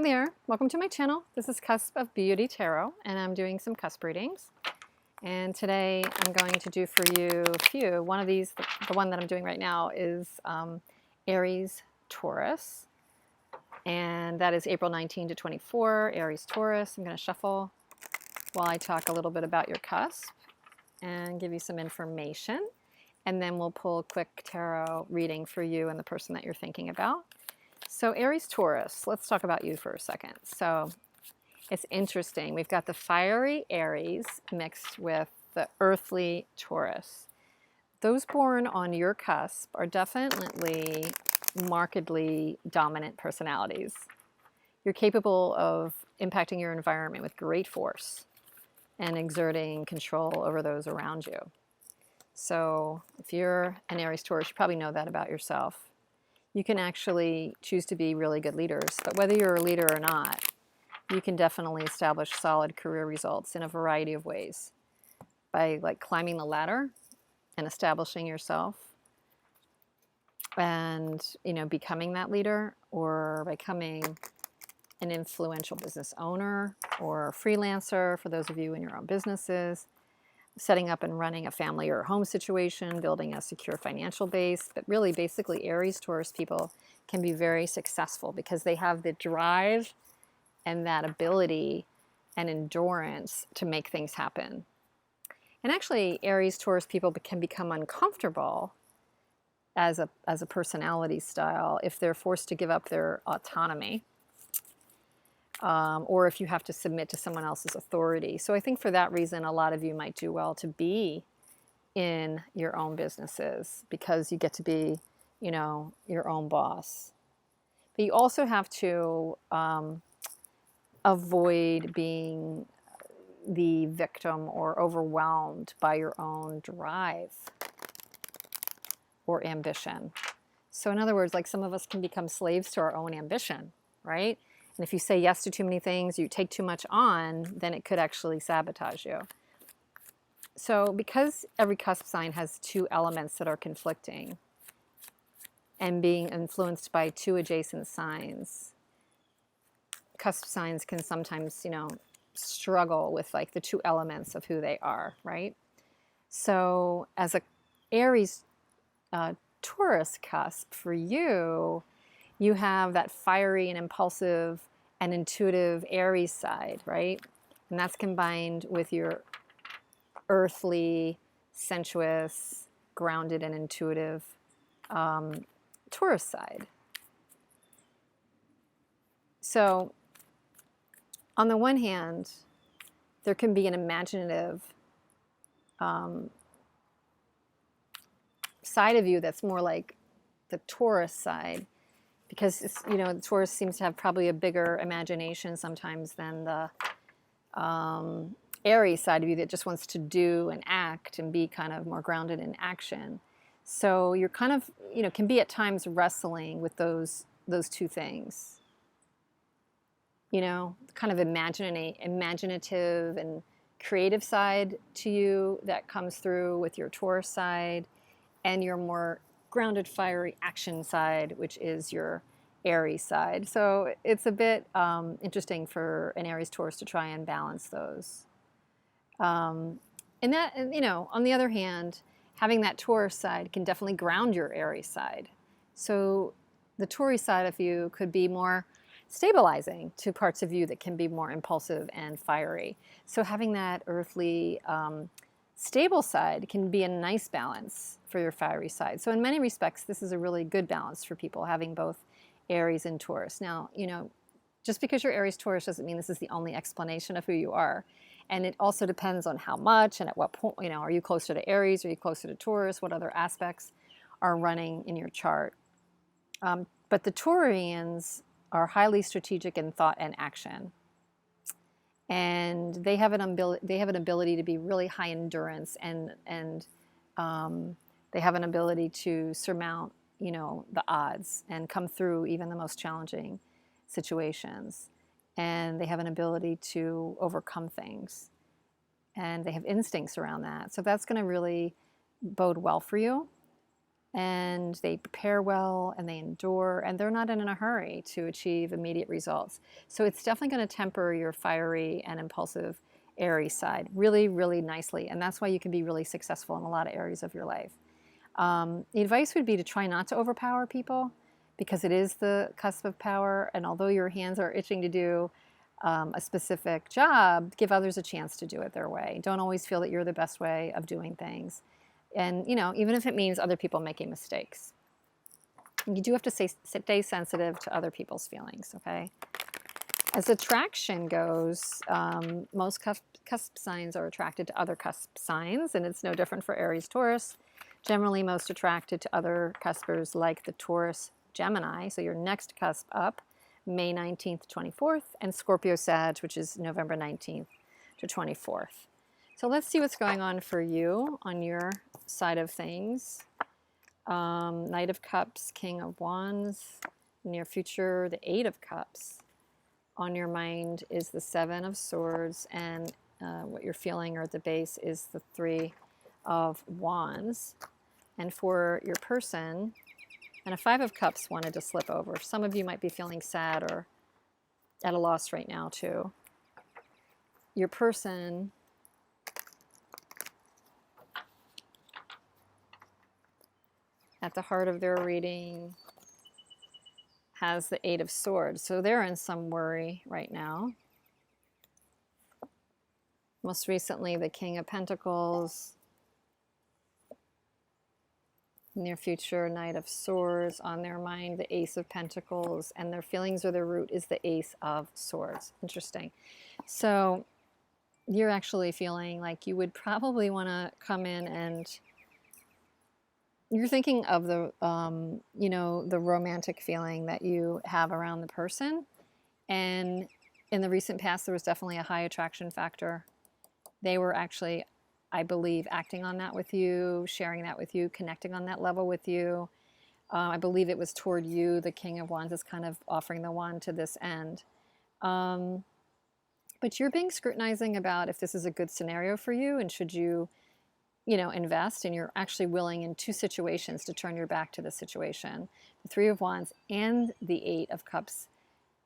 Hi there, welcome to my channel. This is Cusp of Beauty Tarot, and I'm doing some cusp readings. And today I'm going to do for you a few. One of these, the one that I'm doing right now, is Aries-Taurus, and that is April 19 to 24, Aries-Taurus. I'm going to shuffle while I talk a little bit about your cusp and give you some information, and then we'll pull a quick tarot reading for you and the person that you're thinking about. So Aries-Taurus, let's talk about you for a second. So it's interesting. We've got the fiery Aries mixed with the earthly Taurus. Those born on your cusp are definitely markedly dominant personalities. You're capable of impacting your environment with great force and exerting control over those around you. So if you're an Aries-Taurus, you probably know that about yourself. You can actually choose to be really good leaders, but whether you're a leader or not, you can definitely establish solid career results in a variety of ways by climbing the ladder and establishing yourself and becoming that leader, or becoming an influential business owner or freelancer for those of you in your own businesses, setting up and running a family or home situation, building a secure financial base. But really, basically, Aries-Taurus people can be very successful because they have the drive and that ability and endurance to make things happen. And actually, Aries-Taurus people can become uncomfortable as a personality style if they're forced to give up their autonomy, or if you have to submit to someone else's authority. So I think for that reason, a lot of you might do well to be in your own businesses because you get to be, your own boss. But you also have to avoid being the victim or overwhelmed by your own drive or ambition. So in other words, like some of us can become slaves to our own ambition, right? And if you say yes to too many things, you take too much on, then it could actually sabotage you. So because every cusp sign has two elements that are conflicting and being influenced by two adjacent signs, cusp signs can sometimes, struggle with the two elements of who they are, right? So as a Aries Taurus cusp, for you, you have that fiery and impulsive and intuitive Aries side, right? And that's combined with your earthly, sensuous, grounded, and intuitive Taurus side. So on the one hand, there can be an imaginative side of you that's more like the Taurus side, because it's, the Taurus seems to have probably a bigger imagination sometimes than the Aries side of you that just wants to do and act and be kind of more grounded in action. So you're kind of, can be at times wrestling with those two things. Kind of imaginative and creative side to you that comes through with your Taurus side, and your more grounded, fiery action side, which is your Aries side. So it's a bit interesting for an Aries-Taurus to try and balance those. And that, on the other hand, having that Taurus side can definitely ground your Aries side. So the Taurus side of you could be more stabilizing to parts of you that can be more impulsive and fiery. So having that earthly, stable side can be a nice balance for your fiery side. So in many respects, this is a really good balance for people, having both Aries and Taurus. Now, just because you're Aries-Taurus doesn't mean this is the only explanation of who you are. And it also depends on how much and at what point, are you closer to Aries? Are you closer to Taurus? What other aspects are running in your chart? But the Taurians are highly strategic in thought and action. And they have an ability to be really high endurance, and they have an ability to surmount, the odds and come through even the most challenging situations. And they have an ability to overcome things, and they have instincts around that. So that's going to really bode well for you. and they prepare well and they endure, and they're not in a hurry to achieve immediate results. So it's definitely going to temper your fiery and impulsive Aries side really, really nicely. And that's why you can be really successful in a lot of areas of your life. The advice would be to try not to overpower people, because it is the cusp of power. And although your hands are itching to do a specific job, give others a chance to do it their way. Don't always feel that you're the best way of doing things. And, you know, even if it means other people making mistakes, you do have to stay sensitive to other people's feelings, okay? As attraction goes, most cusp signs are attracted to other cusp signs, and it's no different for Aries-Taurus. Generally most attracted to other cuspers like the Taurus Gemini, so your next cusp up, May 19th, 24th, and Scorpio-Sag, which is November 19th to 24th. So let's see what's going on for you on your side of things. Knight of Cups, King of Wands, near future, the Eight of Cups. On your mind is the Seven of Swords, and what you're feeling or at the base is the Three of Wands. And for your person, and a Five of Cups wanted to slip over. Some of you might be feeling sad or at a loss right now too. Your person at the heart of their reading has the Eight of Swords. So they're in some worry right now. Most recently, the King of Pentacles. Near future, Knight of Swords. On their mind, the Ace of Pentacles. And their feelings or their root is the Ace of Swords. Interesting. So you're actually feeling like you would probably want to come in and you're thinking of the, you know, the romantic feeling that you have around the person. And in the recent past, there was definitely a high attraction factor. They were actually, I believe, acting on that with you, sharing that with you, connecting on that level with you. I believe it was toward you. The King of Wands is kind of offering the wand to this end. But you're being scrutinizing about if this is a good scenario for you, and should you, you know, invest, and you're actually willing in two situations to turn your back to the situation. The Three of Wands and the Eight of Cups,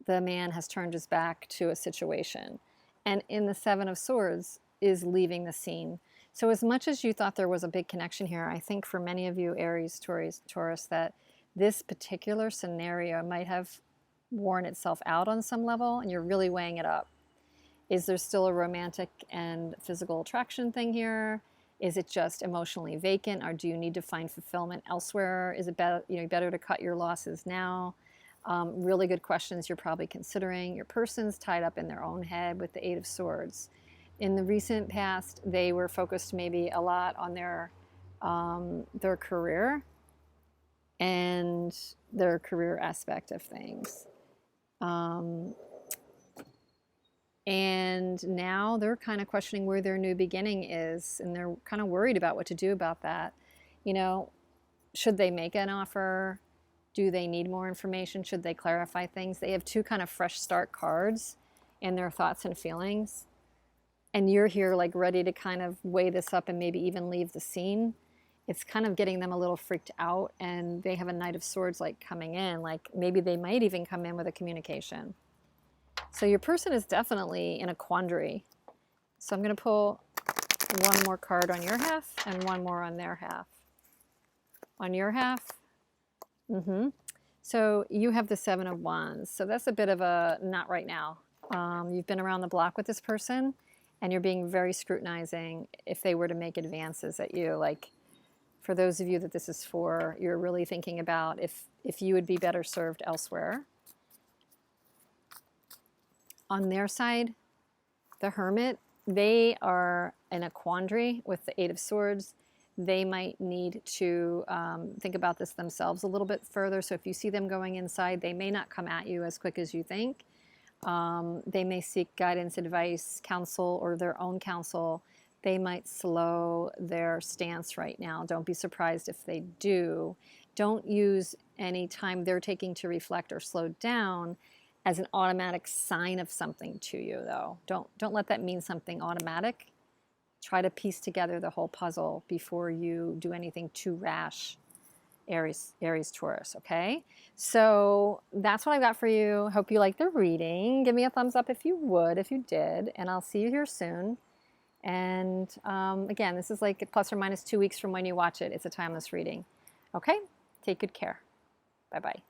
the man has turned his back to a situation. And in the Seven of Swords is leaving the scene. So as much as you thought there was a big connection here, I think for many of you Aries, Taurus, that this particular scenario might have worn itself out on some level, and you're really weighing it up. Is there still a romantic and physical attraction thing here? Is it just emotionally vacant, or do you need to find fulfillment elsewhere? Is it better, you know, better to cut your losses now? Really good questions you're probably considering. Your person's tied up in their own head with the Eight of Swords. In the recent past, they were focused maybe a lot on their career and their career aspect of things. And now they're kind of questioning where their new beginning is, and they're kind of worried about what to do about that. You know, should they make an offer? Do they need more information? Should they clarify things? They have two kind of fresh start cards in their thoughts and feelings. And you're here like ready to kind of weigh this up and maybe even leave the scene. It's kind of getting them a little freaked out, and they have a Knight of Swords like coming in, like maybe they might even come in with a communication. So your person is definitely in a quandary. So I'm going to pull one more card on your half and one more on their half. On your half, so you have the Seven of Wands. So that's a bit of a not right now. You've been around the block with this person, and you're being very scrutinizing if they were to make advances at you. Like, for those of you that this is for, you're really thinking about if you would be better served elsewhere. On their side, the Hermit, they are in a quandary with the Eight of Swords. They might need to think about this themselves a little bit further. So if you see them going inside, they may not come at you as quick as you think. They may seek guidance, advice, counsel, or their own counsel. They might slow their stance right now. Don't be surprised if they do. Don't use any time they're taking to reflect or slow down as an automatic sign of something to you, though. Don't let that mean something automatic. Try to piece together the whole puzzle before you do anything too rash Aries-Taurus, okay? So that's what I've got for you. Hope you like the reading. Give me a thumbs up if you would, if you did, and I'll see you here soon. And again, this is like plus or minus 2 weeks from when you watch it. It's a timeless reading. Okay? Take good care. Bye-bye.